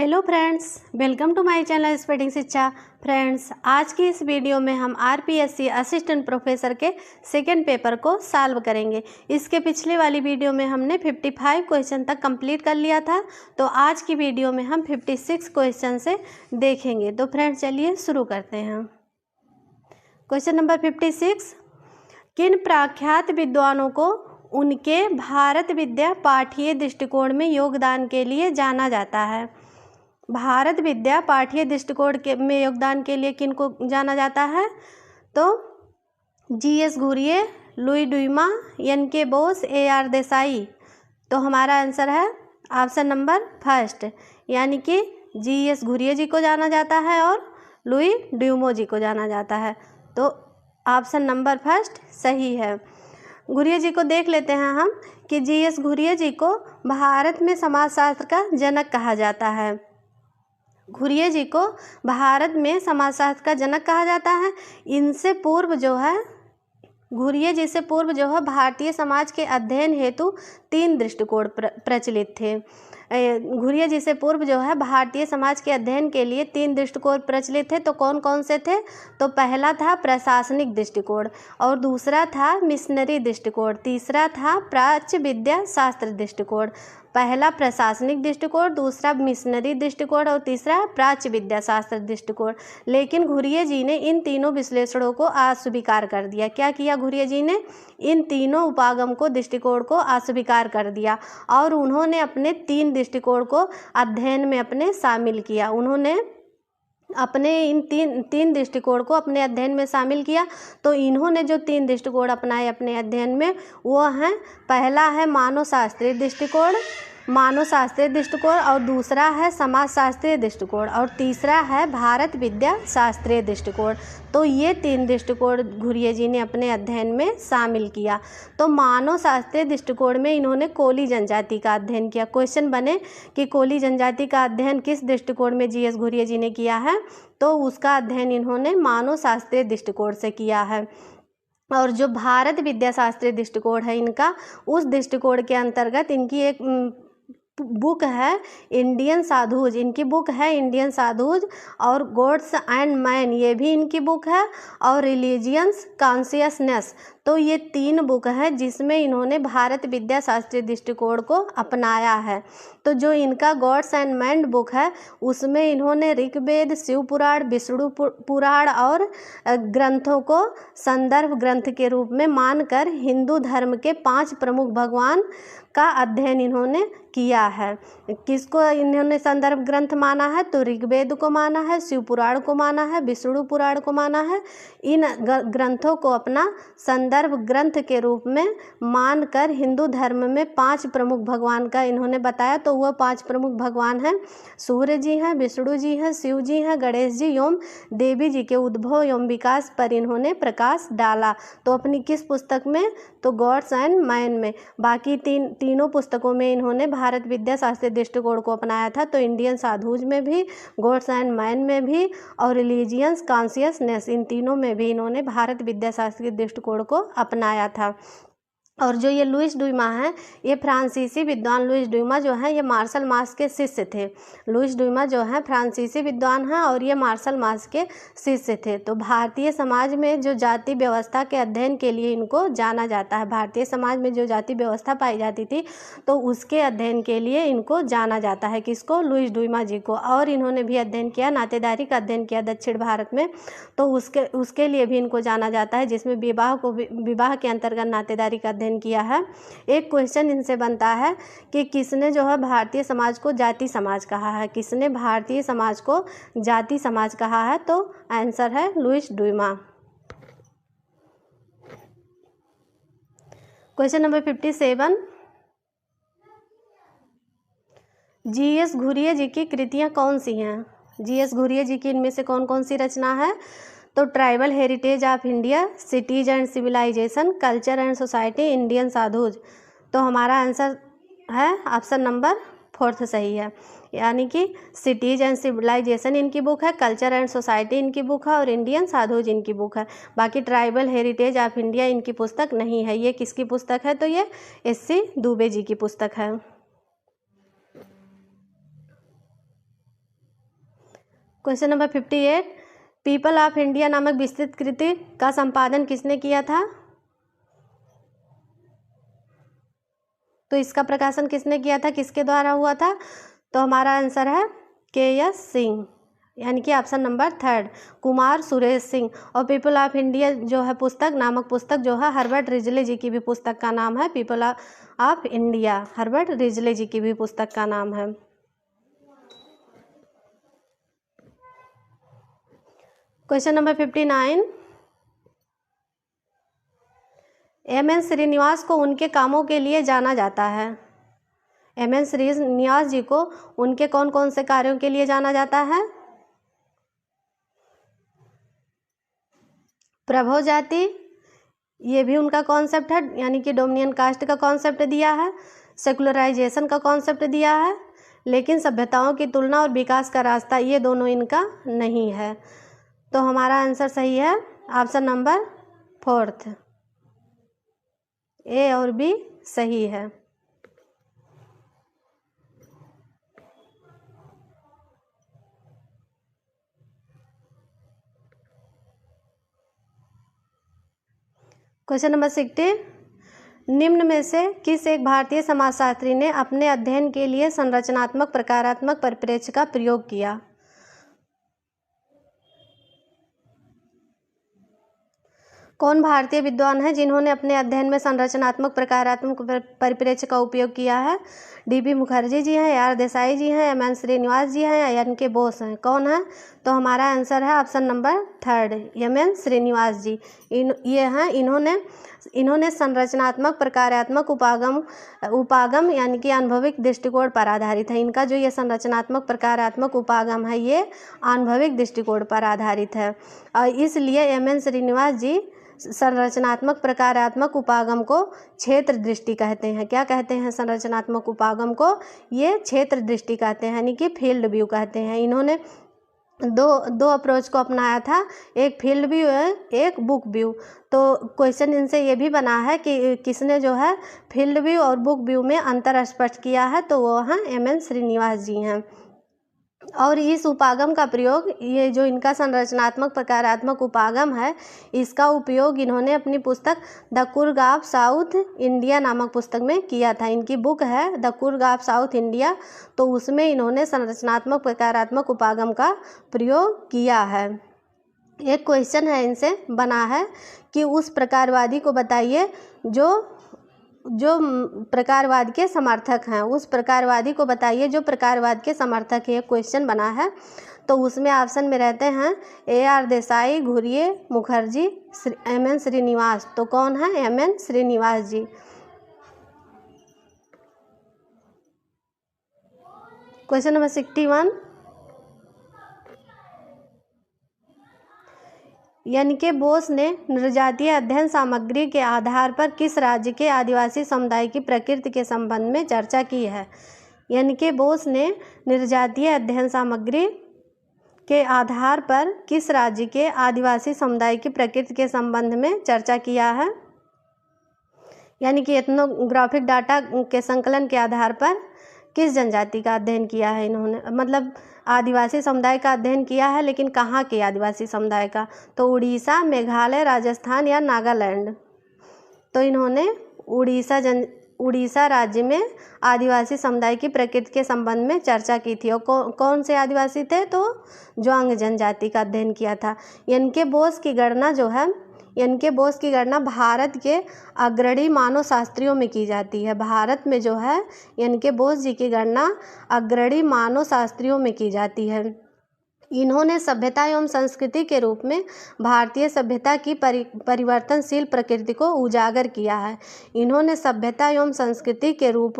Hello friends, welcome to my channel speeding Shiksha. Friends, आज की इस वीडियो में हम आरपीएससी असिस्टेंट प्रोफेसर के सेकेंड पेपर को सॉल्व करेंगे। इसके पिछले वाली वीडियो में हमने 55 क्वेश्चन तक कंप्लीट कर लिया था, तो आज की वीडियो में हम 56 क्वेश्चन से देखेंगे। तो फ्रेंड्स चलिए शुरू करते हैं। क्वेश्चन नंबर 56, किन प्रख्यात विद्वानों को उनके भारत विद्या पाठ्य दृष्टिकोण में योगदान के लिए जाना जाता है? भारत विद्या पाठ्य दृष्टिकोण में योगदान के लिए किन को जाना जाता है? तो जीएस घुरिये, लुई डुइमा, एन.के. बोस, ए.आर. देसाई। तो हमारा आंसर है ऑप्शन नंबर फर्स्ट, यानी कि जीएस घुरिये जी को जाना जाता है और लुई ड्यूमो जी को जाना जाता है। तो ऑप्शन नंबर फर्स्ट सही है। घुरिये जी को देख लेते हैं हम कि जीएस घुरिये जी को भारत में समाजशास्त्र का जनक कहा जाता है। घुरिये जी को भारत में समाजशास्त्र का जनक कहा जाता है। इनसे पूर्व जो है, घुरिये जी से पूर्व जो है, भारतीय समाज के अध्ययन हेतु 3 दृष्टिकोण प्रचलित थे। घुरिये जी से पूर्व जो है भारतीय समाज के अध्ययन के लिए 3 दृष्टिकोण प्रचलित थे। तो कौन कौन से थे? तो पहला था प्रशासनिक दृष्टिकोण, और दूसरा था मिशनरी दृष्टिकोण, तीसरा था प्राच्य विद्या शास्त्र दृष्टिकोण। पहला प्रशासनिक दृष्टिकोण, दूसरा मिशनरी दृष्टिकोण और तीसरा प्राच्य विद्या शास्त्र दृष्टिकोण। लेकिन घुरिये जी ने इन तीनों विश्लेषणों को अस्वीकार कर दिया। क्या किया घुरिये जी ने? इन तीनों उपागम को, दृष्टिकोण को अस्वीकार कर दिया और उन्होंने अपने 3 दृष्टिकोण को अध्ययन में अपने शामिल किया। उन्होंने अपने इन तीन दृष्टिकोण को अपने अध्ययन में शामिल किया। तो इन्होंने जो 3 दृष्टिकोण अपनाए अपने अध्ययन में, वो हैं, पहला है मानव शास्त्रीय दृष्टिकोण, और दूसरा है समाजशास्त्रीय दृष्टिकोण, और तीसरा है भारत विद्या शास्त्रीय दृष्टिकोण। तो ये 3 दृष्टिकोण घुरिये जी ने अपने अध्ययन में शामिल किया। तो मानव शास्त्रीय दृष्टिकोण में इन्होंने कोली जनजाति का अध्ययन किया। क्वेश्चन बने कि कोली जनजाति का अध्ययन किस दृष्टिकोण में जीएस घुरिये जी ने किया है? तो उसका अध्ययन इन्होंने मानव शास्त्रीय दृष्टिकोण से किया है। और जो भारत विद्या शास्त्रीय दृष्टिकोण है इनका, उस दृष्टिकोण के अंतर्गत इनकी एक बुक है इंडियन साधुज। इनकी बुक है इंडियन साधुज, और गॉड्स एंड मैन ये भी इनकी बुक है, और रिलीजियंस कॉन्शियसनेस। तो ये 3 बुक है जिसमें इन्होंने भारत विद्या शास्त्रीय दृष्टिकोण को अपनाया है। तो जो इनका गॉड्स एंड मैन बुक है, उसमें इन्होंने ऋग्वेद, शिव पुराण, विष्णु पुराण और ग्रंथों को संदर्भ ग्रंथ के रूप में मानकर हिंदू धर्म के 5 प्रमुख भगवान का अध्ययन इन्होंने किया है। किसको इन्होंने संदर्भ ग्रंथ माना है? तो ऋग्वेद को माना है, शिव पुराण को माना है, विष्णु पुराण को माना है। इन ग्रंथों को अपना संदर्भ ग्रंथ के रूप में मानकर हिंदू धर्म में 5 प्रमुख भगवान का इन्होंने बताया। तो वह 5 प्रमुख भगवान हैं, सूर्य जी हैं, विष्णु जी हैं, शिव जी हैं, गणेश जी एवं देवी जी के उद्भव एवं विकास पर इन्होंने प्रकाश डाला। तो अपनी किस पुस्तक में? तो गॉड्स एंड मैन में। बाकी तीनों पुस्तकों में इन्होंने भारत विद्या शास्त्रीय दृष्टिकोण को अपनाया था। तो इंडियन साधुज में भी, गॉड्स एंड मैन में भी, और रिलीजियंस कॉन्शियसनेस, इन तीनों में भी इन्होंने भारत विद्या शास्त्रीय दृष्टिकोण को अपनाया था। और जो ये लुइस डुइमा हैं, ये फ्रांसीसी विद्वान लुइस डुइमा जो हैं, ये मार्शल मार्क्स के शिष्य थे। लुइस डुइमा जो हैं फ्रांसीसी विद्वान हैं और ये मार्शल मार्क्स के शिष्य थे। तो भारतीय समाज में जो जाति व्यवस्था के अध्ययन के लिए इनको जाना जाता है। भारतीय समाज में जो जाति व्यवस्था पाई जाती थी, तो उसके अध्ययन के लिए इनको जाना जाता है। किसको? लुइस डुइमा जी को। और इन्होंने भी अध्ययन किया, नातेदारी का अध्ययन किया दक्षिण भारत में, तो उसके लिए भी इनको जाना जाता है, जिसमें विवाह के अंतर्गत नातेदारी का अध्ययन किया है। एक क्वेश्चन इनसे बनता है कि किसने जो है भारतीय समाज को जाति समाज कहा है? किसने भारतीय समाज को जाति समाज कहा है? तो आंसर है Louis Dumont. Question number 57, GS Ghurye ji की कृतियां कौन सी हैं? जीएस घुरिये जी की इनमें से कौन कौन सी रचना है? तो tribal heritage of India, cities and civilization, culture and society, Indian sadhus. तो हमारा आंसर है ऑप्शन नंबर 4 सही है, यानी कि सिटीज एंड सिविलाइजेशन इनकी बुक है, कल्चर एंड सोसाइटी इनकी बुक है, और इंडियन साधुज इनकी बुक है। बाकी ट्राइबल हेरिटेज ऑफ इंडिया इनकी पुस्तक नहीं है। ये किसकी पुस्तक है? तो ये एस.सी. दुबे जी की पुस्तक है। Question number 58, people of India नामक विस्तृत कृति का संपादन किसने किया था? तो इसका प्रकाशन किसने किया था, किसके द्वारा हुआ था? तो हमारा आंसर है के.एस. सिंह, यानी कि ऑप्शन नंबर 3 कुमार सुरेश सिंह। और पीपल ऑफ इंडिया जो है पुस्तक नामक पुस्तक जो है हर्बर्ट रिजले जी की भी पुस्तक का नाम है। People of India Herbert Risley ji की भी पुस्तक का नाम है। Question number 59, M.N.. श्रीनिवास को उनके कामों के लिए जाना जाता है। एम.एन. श्रीनिवास जी को उनके कौन कौन से कार्यों के लिए जाना जाता है? प्रभो जाति, ये भी उनका कॉन्सेप्ट है, यानी कि डोमिनियन कास्ट का कॉन्सेप्ट दिया है। सेकुलराइजेशन का कॉन्सेप्ट दिया है, लेकिन सभ्यताओं की तुलना और विकास का रास्ता, ये दोनों इनका नहीं है। तो हमारा आंसर सही है ऑप्शन नंबर 4, ए और बी सही है। क्वेश्चन नंबर 60, निम्न में से किस एक भारतीय समाजशास्त्री ने अपने अध्ययन के लिए संरचनात्मक प्रकारात्मक परिप्रेक्ष्य का प्रयोग किया? कौन भारतीय विद्वान है जिन्होंने अपने अध्ययन में संरचनात्मक प्रकारात्मक परिप्रेक्ष्य का उपयोग किया है? डी.बी. मुखर्जी जी हैं, ए.आर. देसाई जी हैं, एम.एन. श्रीनिवास जी हैं या एन.के. बोस हैं? कौन है? तो हमारा आंसर है ऑप्शन नंबर 3 एम.एन. श्रीनिवास जी। ये हैं, इन्होंने संरचनात्मक प्रकारात्मक उपागम यानी कि अनुभविक दृष्टिकोण पर आधारित है। इनका जो ये संरचनात्मक प्रकारात्मक उपागम है ये अनुभविक दृष्टिकोण पर आधारित है, और इसलिए एम.एन. श्रीनिवास जी संरचनात्मक प्रकारात्मक उपागम को क्षेत्र दृष्टि कहते हैं। क्या कहते हैं? संरचनात्मक उपागम को ये क्षेत्र दृष्टि कहते हैं, यानी कि फील्ड व्यू कहते हैं। इन्होंने दो अप्रोच को अपनाया था, एक फील्ड व्यू है, एक बुक व्यू। तो क्वेश्चन इनसे ये भी बना है कि किसने जो है फील्ड व्यू और बुक व्यू में अंतर स्पष्ट किया है, तो वो हैं एम.एन. श्रीनिवास जी हैं। और इस उपागम का प्रयोग, ये जो इनका संरचनात्मक प्रकारात्मक उपागम है, इसका उपयोग इन्होंने अपनी पुस्तक the Coorg of south India नामक पुस्तक में किया था। इनकी बुक है the Coorg of south India, तो उसमें इन्होंने संरचनात्मक प्रकारात्मक उपागम का प्रयोग किया है। एक क्वेश्चन है इनसे बना है कि उस प्रकारवादी को बताइए जो प्रकारवाद के समर्थक हैं। उस प्रकारवादी को बताइए जो प्रकारवाद के समर्थक है, क्वेश्चन बना है। तो उसमें ऑप्शन में रहते हैं ए.आर. देसाई, घुरिये, मुखर्जी, एम.एन. श्रीनिवास। तो कौन है? एम.एन. श्रीनिवास जी। Question number 61, NK. बोस ने नृजातीय अध्ययन सामग्री के आधार पर किस राज्य के आदिवासी समुदाय की प्रकृति के संबंध में चर्चा की है? एन.के. बोस ने नृजातीय अध्ययन सामग्री के आधार पर किस राज्य के आदिवासी समुदाय की प्रकृति के संबंध में चर्चा किया है? यानी कि एथनोग्राफिक डाटा के संकलन के आधार पर किस जनजाति का अध्ययन किया है इन्होंने? मतलब आदिवासी समुदाय का अध्ययन किया है, लेकिन कहाँ के आदिवासी समुदाय का? तो उड़ीसा, मेघालय, राजस्थान या नागालैंड। तो इन्होंने उड़ीसा राज्य में आदिवासी समुदाय की प्रकृति के संबंध में चर्चा की थी। और कौन से आदिवासी थे? तो ज्वांग जनजाति का अध्ययन किया था। एन.के. बोस की गणना जो है, एन.के. बोस की गणना भारत के अग्रणी मानव शास्त्रियों में की जाती है। भारत में जो है एन.के. बोस जी की गणना अग्रणी मानव शास्त्रियों में की जाती है। इन्होंने सभ्यता एवं संस्कृति के रूप में भारतीय सभ्यता की परिवर्तनशील प्रकृति को उजागर किया है। इन्होंने सभ्यता एवं संस्कृति के रूप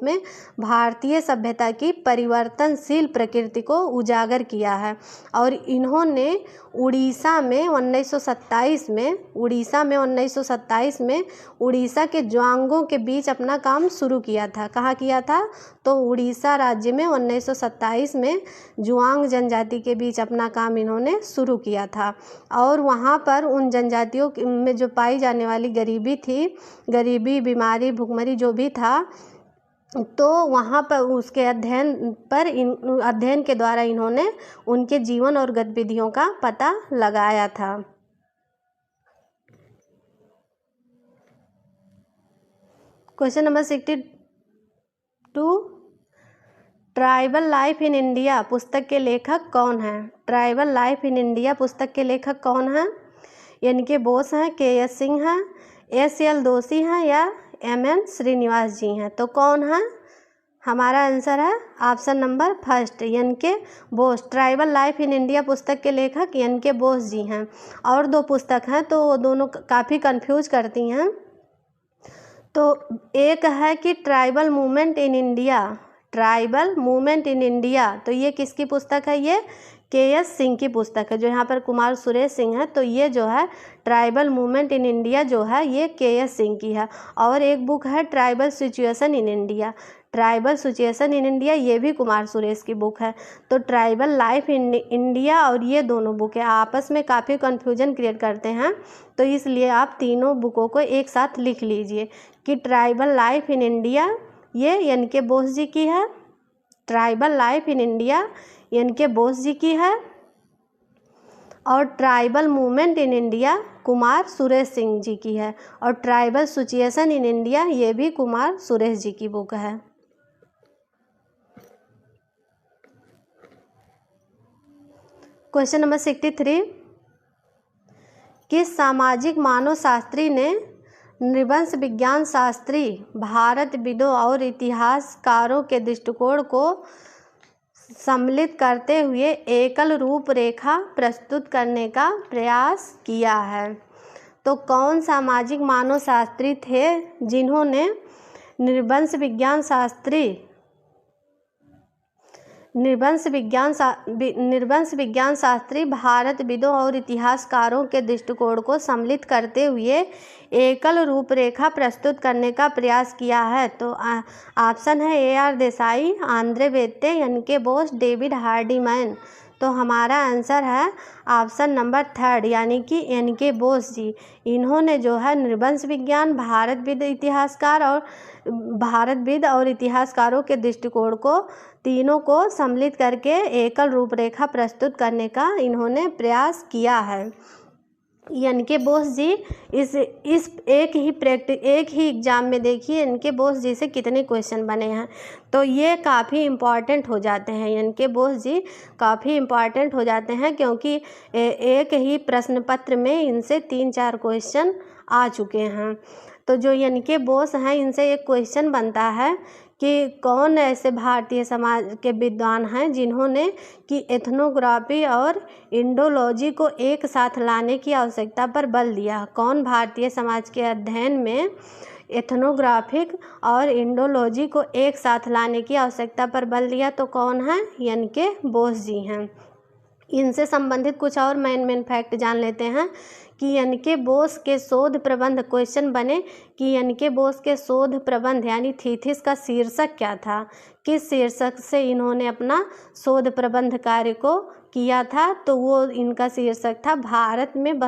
में भारतीय सभ्यता की परिवर्तनशील प्रकृति को उजागर किया है। और इन्होंने उड़ीसा में 1927 में उड़ीसा के ज्वांगों के बीच अपना काम शुरू किया था। कहाँ किया था? तो उड़ीसा राज्य में 1927 में जुआंग जनजाति के बीच अपना काम इन्होंने शुरू किया था। और वहाँ पर उन जनजातियों में जो पाई जाने वाली गरीबी थी, बीमारी, भुखमरी जो भी था, तो वहाँ पर उसके अध्ययन के द्वारा इन्होंने उनके जीवन और गतिविधियों का पता लगाया था। Question number 62, tribal life in India पुस्तक के लेखक कौन हैं? ट्राइबल लाइफ इन इंडिया पुस्तक के लेखक कौन हैं? एन.के. बोस हैं, के.एस. सिंह हैं, एस.एल. दोशी हैं या एम.एन. श्रीनिवास जी हैं? तो कौन है? हमारा आंसर है option number first, NK. Bose. Tribal life in India पुस्तक के लेखक एन.के. बोस जी हैं। और दो पुस्तक हैं तो वो दोनों काफ़ी कंफ्यूज करती हैं। तो एक है कि tribal movement in India, tribal movement in India, तो ये किसकी पुस्तक है? ये के.एस. सिंह की पुस्तक है। जो यहाँ पर कुमार सुरेश सिंह है, तो ये जो है ट्राइबल मूवमेंट इन इंडिया जो है ये के.एस. सिंह की है। और एक बुक है tribal situation in India, tribal situation in India, ये भी कुमार सुरेश की बुक है। तो ट्राइबल लाइफ इन इंडिया और ये दोनों बुक है आपस में काफ़ी कन्फ्यूजन क्रिएट करते हैं, तो इसलिए आप तीनों बुकों को एक साथ लिख लीजिए कि ट्राइबल लाइफ इन इंडिया ये एन.के. बोस जी की है, tribal life in India NK. Bose ji की है, और tribal movement in India Kumar Suresh Singh ji की है, और ट्राइबल सिचुएशन इन इंडिया ये भी कुमार सुरेश जी की बुक है। क्वेश्चन नंबर 63, किस सामाजिक मानव शास्त्री ने नृवंश विज्ञान शास्त्री, भारतविदों और इतिहासकारों के दृष्टिकोण को सम्मिलित करते हुए एकल रूपरेखा प्रस्तुत करने का प्रयास किया है? तो कौन सामाजिक मानव शास्त्री थे जिन्होंने नृवंश विज्ञान शास्त्री, भारतविदों और इतिहासकारों के दृष्टिकोण को सम्मिलित करते हुए एकल रूपरेखा प्रस्तुत करने का प्रयास किया है? तो ऑप्शन है AR. Desai, Andre Beteille, NK. Bose, David Hardiman. तो हमारा आंसर है ऑप्शन नंबर थर्ड, यानी कि एन.के. बोस जी। इन्होंने जो है नृवंश विज्ञान, भारतविद और इतिहासकारों के दृष्टिकोण को तीनों को सम्मिलित करके एकल रूपरेखा प्रस्तुत करने का इन्होंने प्रयास किया है। एन.के. बोस जी इस एक ही एग्जाम में देखिए एन.के. बोस जी से कितने क्वेश्चन बने हैं, तो ये काफ़ी इम्पॉर्टेंट हो जाते हैं। एन.के. बोस जी काफ़ी इम्पॉर्टेंट हो जाते हैं क्योंकि एक ही प्रश्न पत्र में इनसे 3-4 क्वेश्चन आ चुके हैं। तो जो एन.के. बोस हैं इनसे एक क्वेश्चन बनता है कि कौन ऐसे भारतीय समाज के विद्वान हैं जिन्होंने कि एथनोग्राफी और इंडोलॉजी को एक साथ लाने की आवश्यकता पर बल दिया? कौन भारतीय समाज के अध्ययन में एथनोग्राफिक और इंडोलॉजी को एक साथ लाने की आवश्यकता पर बल दिया? तो कौन है? एन.के. बोस जी हैं। इनसे संबंधित कुछ और मेन फैक्ट जान लेते हैं कि एन.के. बोस के शोध प्रबंध, क्वेश्चन बने कि एन.के. बोस के शोध प्रबंध यानी थीसिस का शीर्षक क्या था? किस शीर्षक से इन्होंने अपना शोध प्रबंध कार्य को किया था? तो वो इनका शीर्षक था भारत में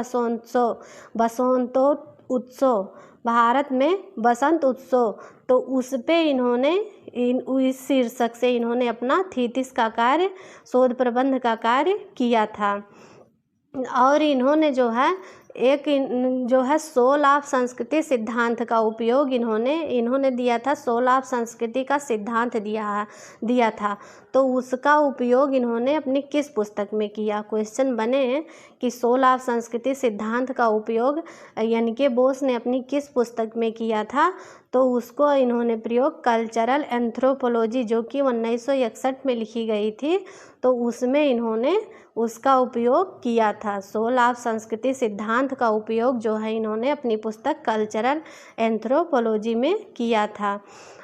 भारत में बसंत उत्सव। तो उस पे इन्होंने इस शीर्षक से इन्होंने अपना थीसिस का कार्य, शोध प्रबंध का कार्य किया था। और इन्होंने जो है सोल ऑफ संस्कृति सिद्धांत का उपयोग इन्होंने दिया था। सोल ऑफ संस्कृति का सिद्धांत दिया था, तो उसका उपयोग इन्होंने अपनी किस पुस्तक में किया? क्वेश्चन बने कि सोल ऑफ संस्कृति सिद्धांत का उपयोग एन.के. बोस ने अपनी किस पुस्तक में किया था? तो उसको इन्होंने प्रयोग कल्चरल एंथ्रोपोलॉजी, जो कि 1961 में लिखी गई थी, तो उसमें इन्होंने उसका उपयोग किया था। सोल ऑफ संस्कृति सिद्धांत का उपयोग जो है इन्होंने अपनी पुस्तक कल्चरल एंथ्रोपोलॉजी में किया था।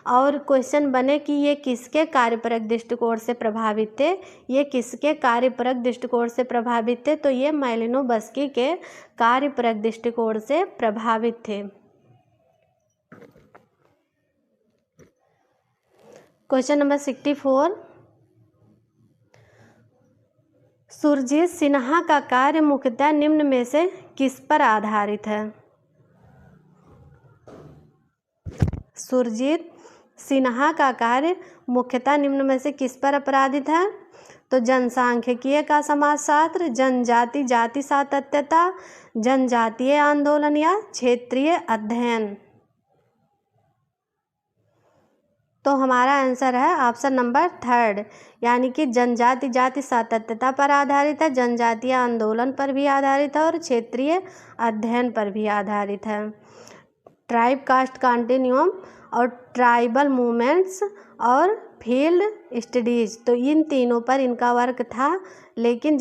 और क्वेश्चन बने कि ये किसके कार्यपरक दृष्टिकोण से प्रभावित थे? ये किसके कार्यपरक दृष्टिकोण से प्रभावित थे? तो ये मालिनोव्स्की के कार्यपरक दृष्टिकोण से प्रभावित थे। क्वेश्चन नंबर 64, सुरजीत सिन्हा का कार्य मुख्यतः निम्न में से किस पर आधारित है? सुरजीत सिन्हा का कार्य मुख्यतः निम्न में से किस पर अपराधित है? तो जनसांख्यिकीय का समाजशास्त्र, जनजाति जाति सातत्यता, जनजातीय आंदोलन या क्षेत्रीय अध्ययन। तो हमारा आंसर है ऑप्शन नंबर 3, यानी कि जनजाति जाति सातत्यता पर आधारित है, जनजातीय आंदोलन पर भी आधारित है और क्षेत्रीय अध्ययन पर भी आधारित है। ट्राइब कास्ट कॉन्टिन्यूम और ट्राइबल मूवमेंट्स और फील्ड स्टडीज, तो इन तीनों पर इनका वर्क था, लेकिन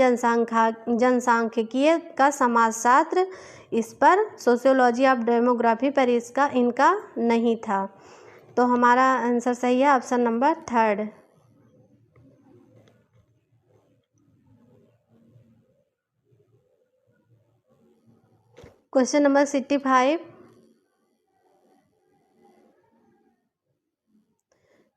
जनसांख्यिकीय का समाजशास्त्र, इस पर सोशियोलॉजी ऑफ डेमोग्राफी पर इनका नहीं था। तो हमारा आंसर सही है ऑप्शन नंबर 3। क्वेश्चन नंबर 65,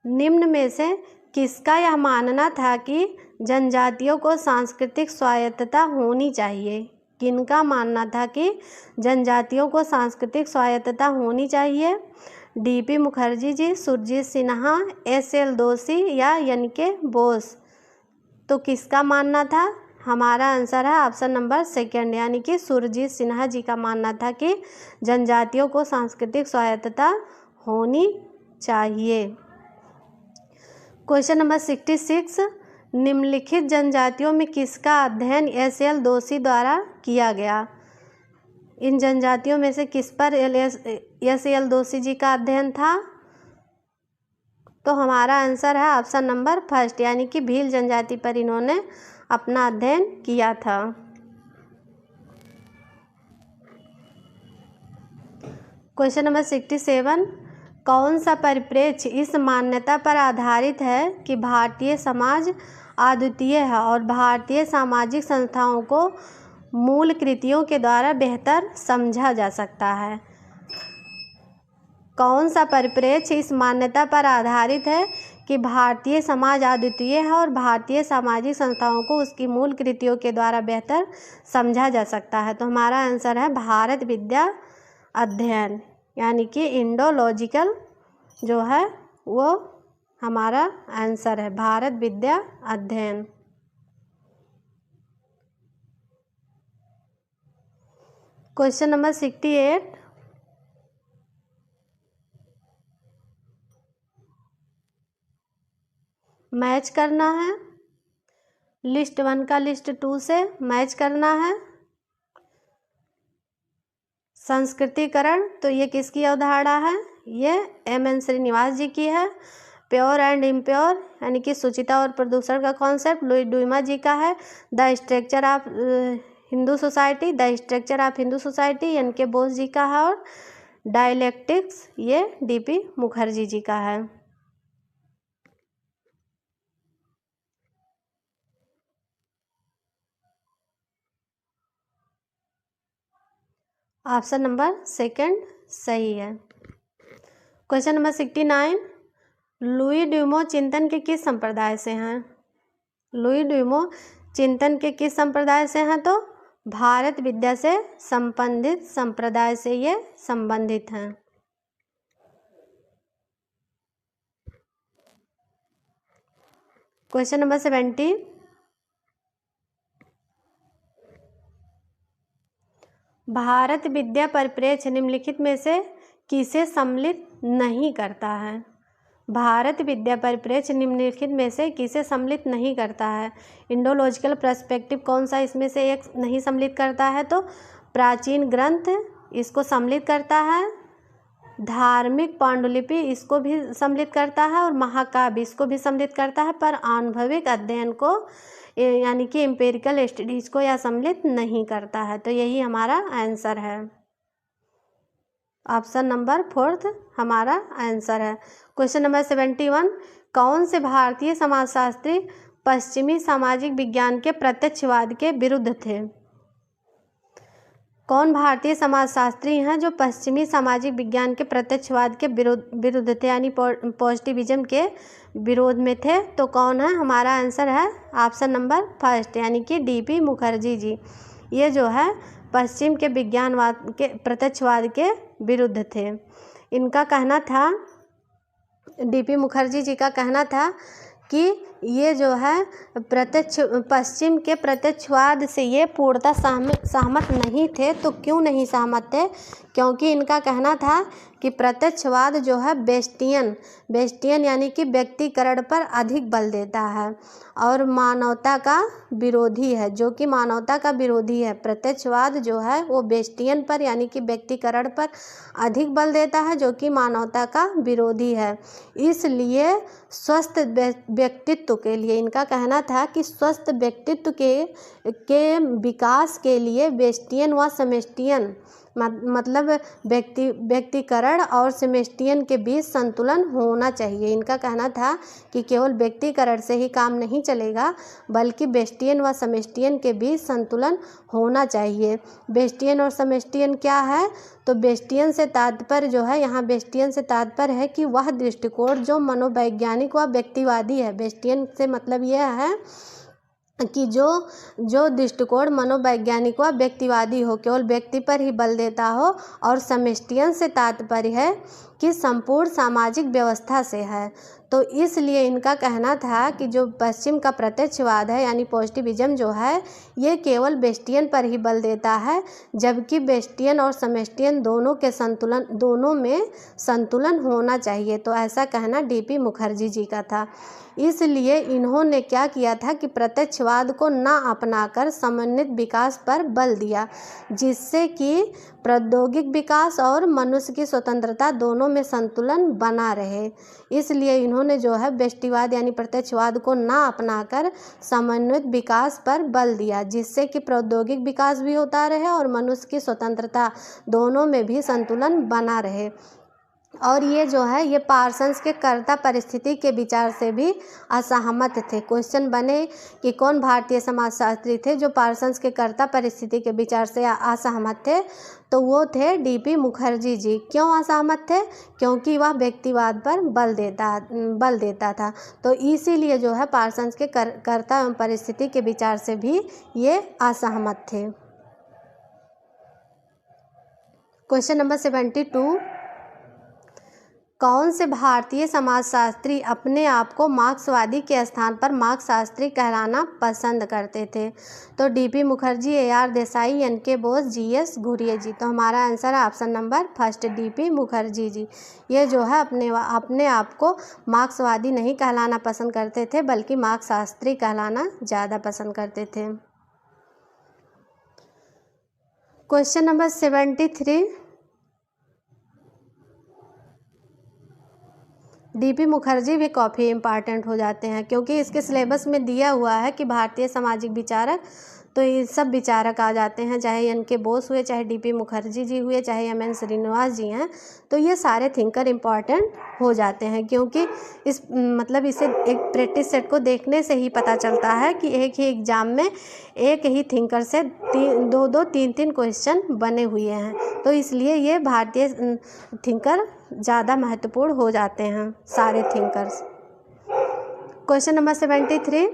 निम्न में से किसका यह मानना था कि जनजातियों को सांस्कृतिक स्वायत्तता होनी चाहिए? किनका मानना था कि जनजातियों को सांस्कृतिक स्वायत्तता होनी चाहिए? डीपी मुखर्जी जी, सुरजीत सिन्हा, एसएल दोषी या एनके बोस। तो किसका मानना था? हमारा आंसर है ऑप्शन नंबर 2, यानी कि सुरजीत सिन्हा जी का मानना था कि जनजातियों को सांस्कृतिक स्वायत्तता होनी चाहिए। क्वेश्चन नंबर 66, निम्नलिखित जनजातियों में किसका अध्ययन एसएल दोषी द्वारा किया गया? इन जनजातियों में से किस पर एसएल दोषी जी का अध्ययन था? तो हमारा आंसर है ऑप्शन नंबर 1, यानी कि भील जनजाति पर इन्होंने अपना अध्ययन किया था। क्वेश्चन नंबर 67, कौन सा परिप्रेक्ष्य इस मान्यता पर आधारित है कि भारतीय समाज अद्वितीय है और भारतीय सामाजिक संस्थाओं को मूल कृतियों के द्वारा बेहतर समझा जा सकता है? कौन सा परिप्रेक्ष्य इस मान्यता पर आधारित है कि भारतीय समाज अद्वितीय है और भारतीय सामाजिक संस्थाओं को उसकी मूल कृतियों के द्वारा बेहतर समझा जा सकता है? तो हमारा आंसर है भारत विद्या अध्ययन, यानी कि इंडोलॉजिकल जो है वो हमारा आंसर है, भारत विद्या अध्ययन। क्वेश्चन नंबर 68, मैच करना है, लिस्ट 1 का लिस्ट 2 से मैच करना है। संस्कृतिकरण, तो ये किसकी अवधारणा है? ये एम.एन. श्रीनिवास जी की है। प्योर एंड इम्प्योर, यानी कि शुचिता और प्रदूषण का कॉन्सेप्ट लुई डुइमा जी का है। The structure of Hindu society, the structure of Hindu society NK. Bose ji का है। और डायलेक्टिक्स ये डीपी मुखर्जी जी का है। ऑप्शन नंबर 2 सही है। क्वेश्चन नंबर 69, लुई ड्यूमो चिंतन के किस संप्रदाय से हैं? लुई ड्यूमो चिंतन के किस संप्रदाय से हैं? तो भारत विद्या से संबंधित संप्रदाय से ये संबंधित हैं। क्वेश्चन नंबर 70, भारत विद्या परिप्रेक्ष्य निम्नलिखित में से किसे सम्मिलित नहीं करता है? भारत विद्या परिप्रेक्ष्य निम्नलिखित में से किसे सम्मिलित नहीं करता है? इंडोलॉजिकल पर्सपेक्टिव कौन सा इसमें से एक नहीं सम्मिलित करता है? तो प्राचीन ग्रंथ इसको सम्मिलित करता है, धार्मिक पांडुलिपि इसको भी सम्मिलित करता है और महाकाव्य इसको भी सम्मिलित करता है, पर आनुभविक अध्ययन को यानी कि एम्पिरिकल स्टडीज को यह सम्मिलित नहीं करता है। तो यही हमारा आंसर है, ऑप्शन नंबर 4 हमारा आंसर है। क्वेश्चन नंबर 71, कौन से भारतीय समाजशास्त्री पश्चिमी सामाजिक विज्ञान के प्रत्यक्षवाद के विरुद्ध थे? कौन भारतीय समाजशास्त्री हैं जो पश्चिमी सामाजिक विज्ञान के प्रत्यक्षवाद के विरुद्ध थे, यानी पॉजिटिविज्म के विरोध में थे? तो कौन है? हमारा आंसर है ऑप्शन नंबर 1, यानी कि डीपी मुखर्जी जी। ये जो है पश्चिम के विज्ञानवाद के प्रत्यक्षवाद के विरुद्ध थे। इनका कहना था डीपी मुखर्जी जी का कहना था कि ये जो है पश्चिम के प्रत्यक्षवाद से ये पूर्णतः सहमत नहीं थे। तो क्यों नहीं सहमत थे? क्योंकि इनका कहना था कि प्रत्यक्षवाद जो है बेस्टियन यानी कि व्यक्तिकरण पर अधिक बल देता है और मानवता का विरोधी है, जो कि मानवता का विरोधी है। प्रत्यक्षवाद जो है वो बेस्टियन पर यानी कि व्यक्तिकरण पर अधिक बल देता है, जो कि मानवता का विरोधी है। इसलिए स्वस्थ व्यक्तित्व के लिए इनका कहना था कि स्वस्थ व्यक्तित्व के विकास के लिए बेस्टियन व सेमेस्टियन मतलब व्यक्तिकरण और सेमेस्टियन के बीच संतुलन होना चाहिए। इनका कहना था कि केवल व्यक्तिकरण से ही काम नहीं चलेगा, बल्कि बेस्टियन व सेमेस्टियन के बीच संतुलन होना चाहिए। बेस्टियन और सेमेस्टियन क्या है? तो बेस्टियन से तात्पर्य जो है, यहाँ बेस्टियन से तात्पर्य है कि वह दृष्टिकोण जो मनोवैज्ञानिक व व्यक्तिवादी है। बेस्टियन से मतलब यह है कि जो दृष्टिकोण मनोवैज्ञानिक व व्यक्तिवादी हो, केवल व्यक्ति पर ही बल देता हो। और सेमेस्टियन से तात्पर्य है कि संपूर्ण सामाजिक व्यवस्था से है। तो इसलिए इनका कहना था कि जो पश्चिम का प्रत्यक्षवाद है यानी पॉजिटिविज्म जो है, ये केवल बेस्टियन पर ही बल देता है, जबकि बेस्टियन और सेमेस्टियन दोनों में संतुलन होना चाहिए। तो ऐसा कहना डीपी मुखर्जी जी का था। इसलिए इन्होंने क्या किया था कि प्रत्यक्षवाद को ना अपनाकर समन्वित विकास पर बल दिया, जिससे कि प्रौद्योगिक विकास और मनुष्य की स्वतंत्रता दोनों में संतुलन बना रहे। इसलिए इन्होंने जो है बेस्टिवाद यानी प्रत्यक्षवाद को ना अपनाकर समन्वित विकास पर बल दिया, जिससे कि प्रौद्योगिक विकास भी होता रहे और मनुष्य की स्वतंत्रता दोनों में भी संतुलन बना रहे। और ये जो है ये पार्सन्स के कर्ता परिस्थिति के विचार से भी असहमत थे। क्वेश्चन बने कि कौन भारतीय समाजशास्त्री थे जो पार्सन्स के कर्ता परिस्थिति के विचार से असहमत थे? तो वो थे डीपी मुखर्जी जी। क्यों असहमत थे? क्योंकि वह व्यक्तिवाद पर बल देता था। तो इसीलिए जो है पार्सन्स के कर्ता एवं परिस्थिति के विचार से भी ये असहमत थे। क्वेश्चन नंबर 72, कौन से भारतीय समाजशास्त्री अपने आप को मार्क्सवादी के स्थान पर मार्क्सशास्त्री कहलाना पसंद करते थे? तो DP Mukherjee, AR Desai, NK Bose, GS Ghurye ji. तो हमारा आंसर है option number first, DP Mukherjee ji. ये जो है अपने आप को मार्क्सवादी नहीं कहलाना पसंद करते थे, बल्कि मार्क्सशास्त्री कहलाना ज़्यादा पसंद करते थे। क्वेश्चन नंबर 73, डीपी मुखर्जी भी काफ़ी इम्पॉर्टेंट हो जाते हैं, क्योंकि इसके सिलेबस में दिया हुआ है कि भारतीय सामाजिक विचारक, तो ये सब विचारक आ जाते हैं, चाहे NK बोस हुए, चाहे डीपी मुखर्जी जी हुए, चाहे MN श्रीनिवास जी हैं। तो ये सारे थिंकर इम्पॉर्टेंट हो जाते हैं, क्योंकि इसे एक प्रैक्टिस सेट को देखने से ही पता चलता है कि एक ही एग्ज़ाम में एक ही थिंकर से 3 क्वेश्चन बने हुए हैं। तो इसलिए ये भारतीय थिंकर ज़्यादा महत्वपूर्ण हो जाते हैं, सारे थिंकर्स। क्वेश्चन नंबर 73,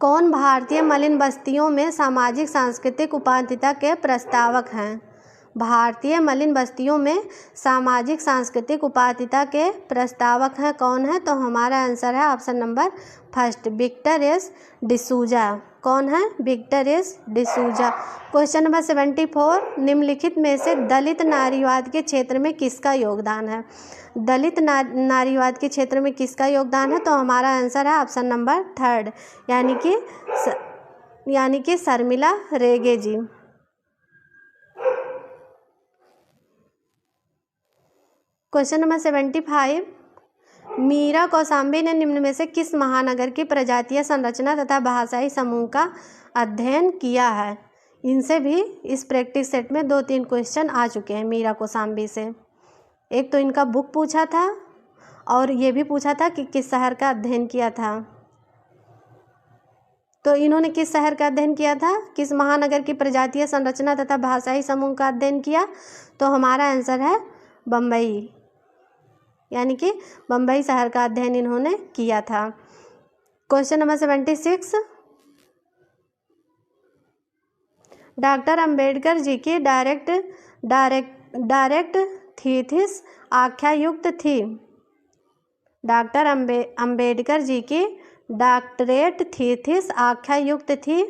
कौन भारतीय मलिन बस्तियों में सामाजिक सांस्कृतिक उपाधिता के प्रस्तावक हैं? भारतीय मलिन बस्तियों में सामाजिक सांस्कृतिक उपाधिता के प्रस्तावक हैं कौन है? तो हमारा आंसर है option number first, Victor S D'Souza. कौन है? Victor S D'Souza. Question number 74, निम्नलिखित में से दलित नारीवाद के क्षेत्र में किसका योगदान है? दलित नारीवाद के क्षेत्र में किसका योगदान है? तो हमारा आंसर है ऑप्शन नंबर थर्ड, यानी कि शर्मिला रेगे जी। क्वेश्चन नंबर 75, मीरा कौशाम्बी ने निम्न में से किस महानगर की प्रजातीय संरचना तथा भाषाई समूह का अध्ययन किया है? इनसे भी इस प्रैक्टिस सेट में 2-3 क्वेश्चन आ चुके हैं मीरा कौशाम्बी से। एक तो इनका बुक पूछा था और ये भी पूछा था कि किस शहर का अध्ययन किया था। तो इन्होंने किस शहर का अध्ययन किया था? किस महानगर की प्रजातीय संरचना तथा भाषाई समूह का अध्ययन किया? तो हमारा आंसर है बम्बई, यानी कि बम्बई शहर का अध्ययन इन्होंने किया था। Question number 76, doctor Ambedkar ji की डायरेक्ट थीसिस आख्यायुक्त थी। डॉक्टर अंबेडकर जी की डॉक्टरेट थीसिस आख्या युक्त थी,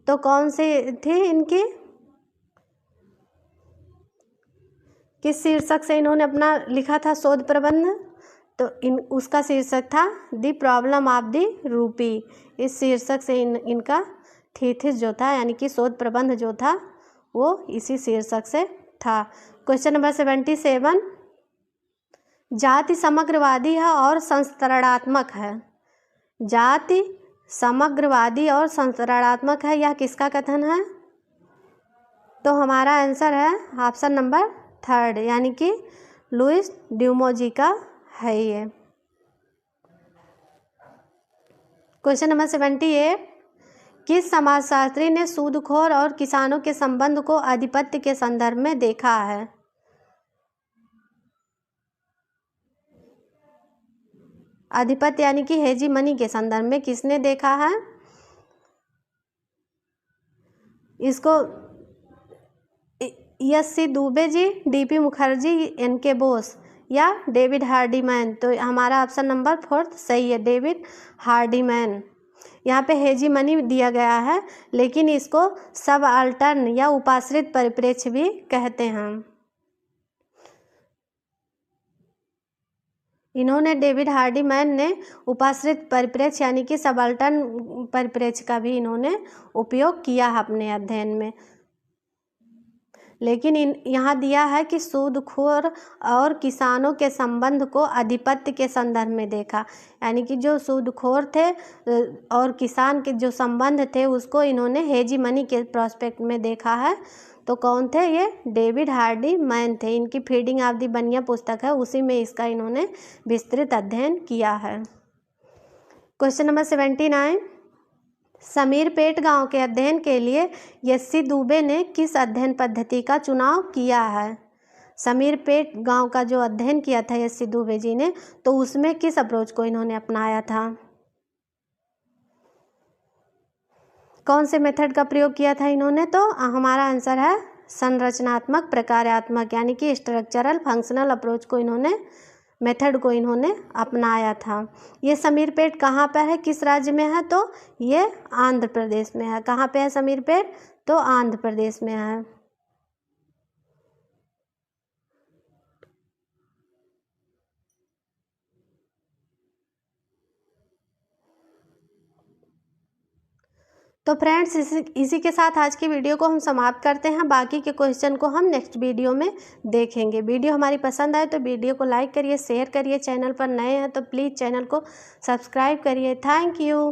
तो कौन सी थी इनकी, किस शीर्षक से इन्होंने अपना लिखा था शोध प्रबंध, तो उसका शीर्षक था the problem of the rupee. इस शीर्षक से इनका थीसिस जो था यानी कि शोध प्रबंध जो था वो इसी शीर्षक से था। क्वेश्चन नंबर 77, जाति समग्रवादी है और संस्करणात्मक है। जाति समग्रवादी और संस्करणात्मक है, यह किसका कथन है, तो हमारा आंसर है ऑप्शन नंबर 3 यानी कि लुइस ड्यूमोजी का है ये। क्वेश्चन नंबर 78, किस समाजशास्त्री ने सूदखोर और किसानों के संबंध को आधिपत्य के संदर्भ में देखा है। आधिपत्य यानी कि हेजीमनी के संदर्भ में किसने देखा है, इसको SC. Dubey ji, DP. Mukherjee, NK. Bose या डेविड हार्डीमैन, तो हमारा ऑप्शन नंबर 4 सही है, डेविड हार्डीमैन। यहाँ पे हेजीमनी दिया गया है लेकिन इसको सबअल्टर्न या उपाश्रित परिप्रेक्ष्य भी कहते हैं। इन्होंने डेविड हार्डीमैन ने उपाश्रित परिप्रेक्ष्य यानी कि सबअल्टर्न परिप्रेक्ष्य का भी इन्होंने उपयोग किया है अपने अध्ययन में। लेकिन यहाँ दिया है कि सूदखोर और किसानों के संबंध को आधिपत्य के संदर्भ में देखा, यानी कि जो सूदखोर थे और किसान के जो संबंध थे उसको इन्होंने हेजीमनी के प्रोस्पेक्ट में देखा है। तो कौन थे ये, डेविड हार्डीमैन थे। इनकी फीडिंग ऑफ द बनिया पुस्तक है, उसी में इसका इन्होंने विस्तृत अध्ययन किया है। क्वेश्चन नंबर 79, समीरपेट गांव के अध्ययन के लिए एस.सी. दुबे ने किस अध्ययन पद्धति का चुनाव किया है। समीरपेट गांव का जो अध्ययन किया था एस.सी. दुबे जी ने, तो उसमें किस अप्रोच को इन्होंने अपनाया था, कौन से मेथड का प्रयोग किया था इन्होंने, तो हमारा आंसर है संरचनात्मक प्रकार्यात्मक यानी कि स्ट्रक्चरल फंक्शनल अप्रोच को इन्होंने मेथड को इन्होंने अपनाया था। ये समीरपेट कहाँ पर है, किस राज्य में है, तो ये आंध्र प्रदेश में है। कहाँ पे है समीरपेट, तो आंध्र प्रदेश में है। तो फ्रेंड्स इसी के साथ आज की वीडियो को हम समाप्त करते हैं। बाकी के क्वेश्चन को हम नेक्स्ट वीडियो में देखेंगे। वीडियो हमारी पसंद आए तो वीडियो को लाइक करिए, शेयर करिए। चैनल पर नए हैं तो प्लीज़ चैनल को सब्सक्राइब करिए। Thank you.